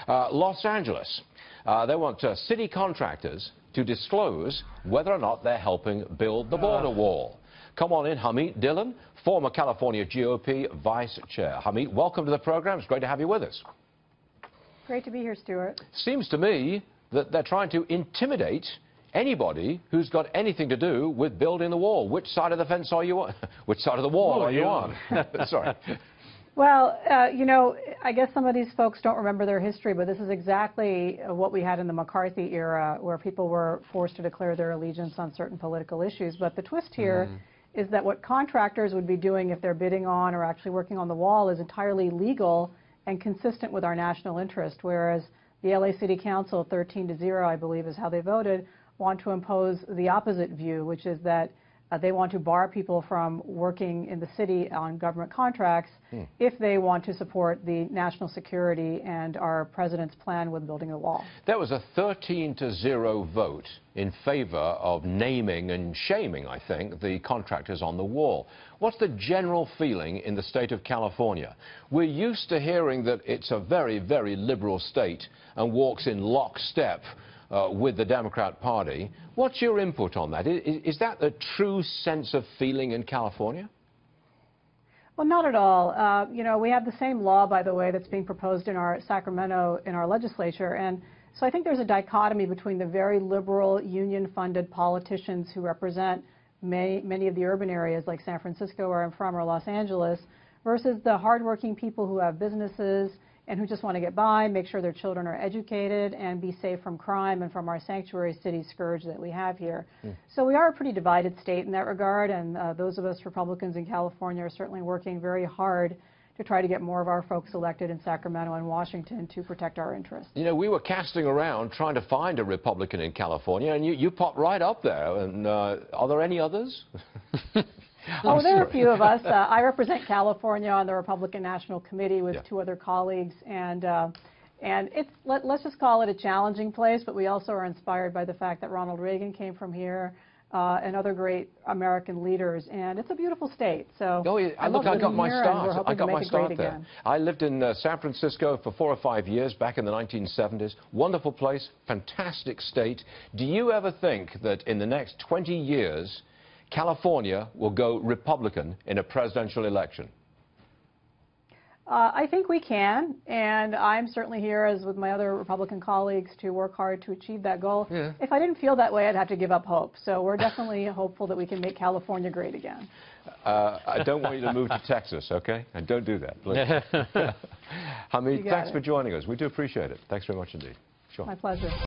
Los Angeles. They want city contractors to disclose whether or not they're helping build the border wall. Come on in, Harmeet Dhillon, former California GOP Vice Chair. Harmeet, welcome to the program. It's great to have you with us. Great to be here, Stuart. Seems to me that they're trying to intimidate anybody who's got anything to do with building the wall. Which side of the fence are you on? Which side of the wall are you on? Sorry. Well, you know, I guess some of these folks don't remember their history, but this is exactly what we had in the McCarthy era, where people were forced to declare their allegiance on certain political issues. But the twist here is that what contractors would be doing if they're bidding on or actually working on the wall is entirely legal and consistent with our national interest, whereas the LA City Council, 13-0, I believe is how they voted, want to impose the opposite view, which is that they want to bar people from working in the city on government contracts if they want to support the national security and our president's plan with building a wall. There was a 13-0 vote in favor of naming and shaming, I think, the contractors on the wall. What's the general feeling in the state of California? We're used to hearing that it's a very, very liberal state and walks in lockstep with the Democrat Party. What's your input on that? Is that the true sense of feeling in California? Well, not at all. You know, we have the same law, by the way, that's being proposed in our Sacramento, in our legislature. And so I think there's a dichotomy between the very liberal union-funded politicians who represent many of the urban areas like San Francisco, where I'm from, or Los Angeles, versus the hardworking people who have businesses and who just want to get by, make sure their children are educated, and be safe from crime and from our sanctuary city scourge that we have here. So we are a pretty divided state in that regard, and those of us Republicans in California are certainly working very hard to try to get more of our folks elected in Sacramento and Washington to protect our interests. You know, we were casting around trying to find a Republican in California, and you popped right up there. And are there any others? Oh, there are a few of us. I represent California on the Republican National Committee with two other colleagues, and it's let's just call it a challenging place. But we also are inspired by the fact that Ronald Reagan came from here, and other great American leaders, and it's a beautiful state. So look, I got my start. I got my start there. Again. I lived in San Francisco for 4 or 5 years back in the 1970s. Wonderful place, fantastic state. Do you ever think that in the next 20 years California will go Republican in a presidential election? I think we can, and I'm certainly here, as with my other Republican colleagues, to work hard to achieve that goal. If I didn't feel that way, I'd have to give up hope. So we're definitely hopeful that we can make California great again. I don't want you to move to Texas, okay? And don't do that, please. Harmeet, thanks for joining us. We do appreciate it. Thanks very much indeed. Sure. My pleasure.